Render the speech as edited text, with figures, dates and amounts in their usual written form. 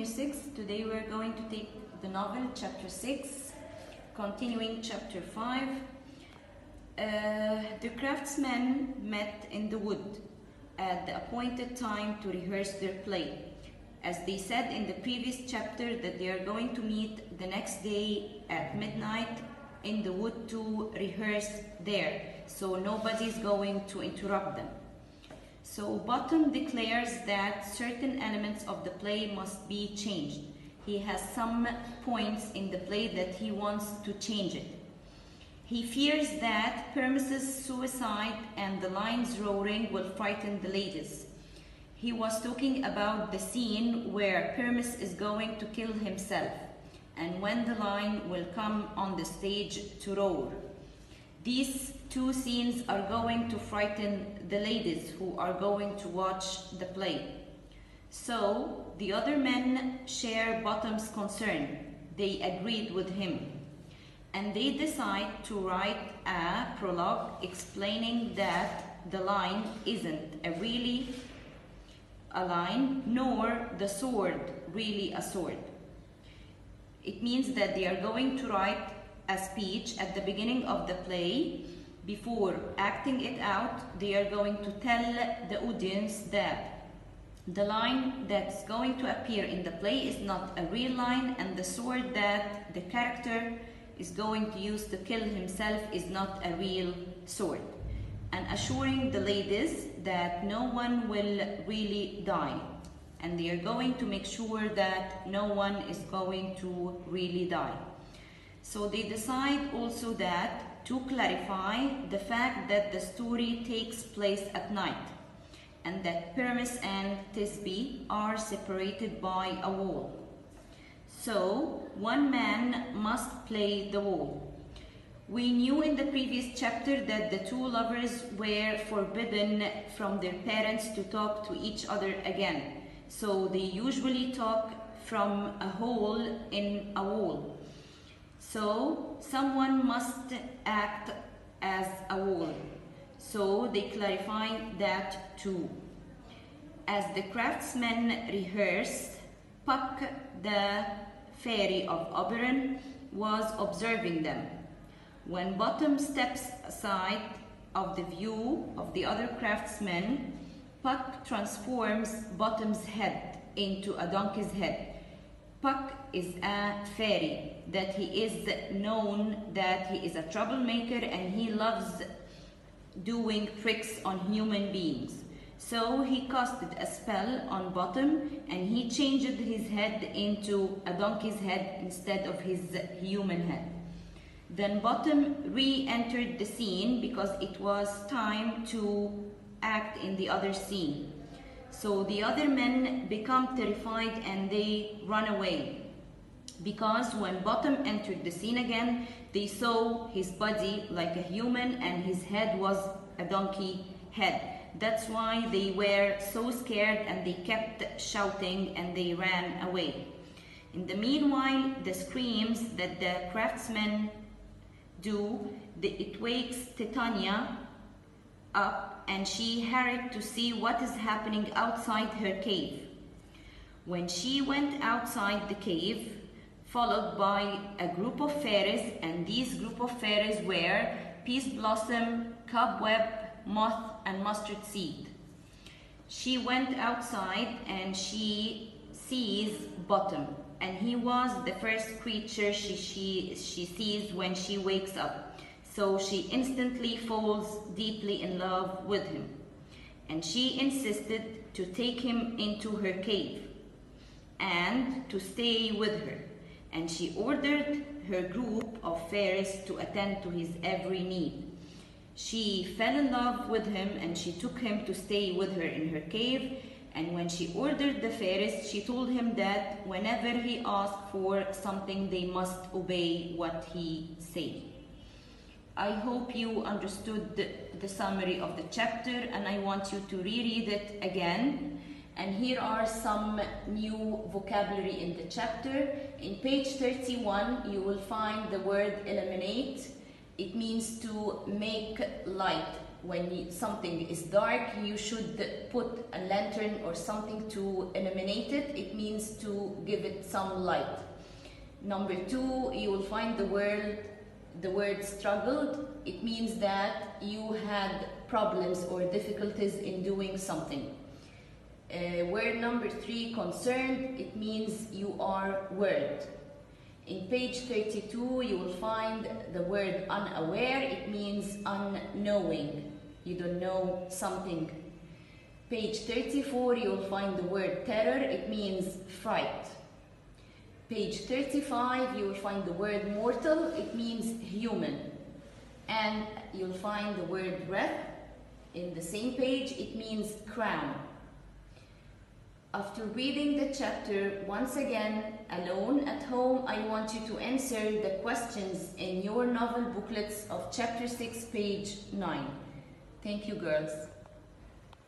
6. Today we're going to take the novel chapter 6, continuing chapter 5. The craftsmen met in the wood at the appointed time to rehearse their play. As they said in the previous chapter that they are going to meet the next day at midnight in the wood to rehearse there, so nobody's going to interrupt them. So Bottom declares that certain elements of the play must be changed. He has some points in the play that he wants to change it. He fears that Permis's suicide and the lion's roaring will frighten the ladies. He was talking about the scene where Permis is going to kill himself and when the lion will come on the stage to roar. These two scenes are going to frighten the ladies who are going to watch the play. So the other men share Bottom's concern. They agreed with him. And they decide to write a prologue explaining that the lion isn't really a lion, nor the sword really a sword. It means that they are going to write a speech at the beginning of the play. Before acting it out, they are going to tell the audience that the lion that's going to appear in the play is not a real lion, and the sword that the character is going to use to kill himself is not a real sword, and assuring the ladies that no one will really die, and they are going to make sure that no one is going to really die. So they decide also that to clarify the fact that the story takes place at night and that Permis and Thisbe are separated by a wall. So one man must play the wall. We knew in the previous chapter that the two lovers were forbidden from their parents to talk to each other again. So they usually talk from a hole in a wall. So someone must act as a wall. So they clarify that too. As the craftsmen rehearsed, Puck, the fairy of Oberon, was observing them. When Bottom steps aside of the view of the other craftsmen, Puck transforms Bottom's head into a donkey's head. Puck is a fairy, that he is known that he is a troublemaker and he loves doing tricks on human beings. So he casted a spell on Bottom and he changed his head into a donkey's head instead of his human head. Then Bottom re-entered the scene because it was time to act in the other scene. So the other men become terrified and they run away, because when Bottom entered the scene again, they saw his body like a human and his head was a donkey head. That's why they were so scared and they kept shouting and they ran away. In the meanwhile, the screams that the craftsmen do, it wakes Titania up and she hurried to see what is happening outside her cave. When she went outside the cave, followed by a group of fairies, and these group of fairies were Peace Blossom, Cobweb, Moth, and Mustard Seed. She went outside and she sees Bottom, and he was the first creature she sees when she wakes up. So she instantly falls deeply in love with him, and she insisted to take him into her cave and to stay with her, and she ordered her group of fairies to attend to his every need. She fell in love with him and she took him to stay with her in her cave, and when she ordered the fairies, she told him that whenever he asked for something, they must obey what he said. I hope you understood the summary of the chapter, and I want you to reread it again. And here are some new vocabulary in the chapter. In page 31, you will find the word eliminate. It means to make light, when something is dark, you should put a lantern or something to illuminate it. It means to give it some light. Number 2, you will find the word struggled. It means that you had problems or difficulties in doing something. Word number 3, concerned. It means you are worried. In page 32, you will find the word unaware. It means unknowing. You don't know something. Page 34, you will find the word terror. It means fright. Page 35, you will find the word mortal. It means human. And you'll find the word breath in the same page. It means crown. After reading the chapter once again, alone at home, I want you to answer the questions in your novel booklets of chapter 6, page 9. Thank you, girls.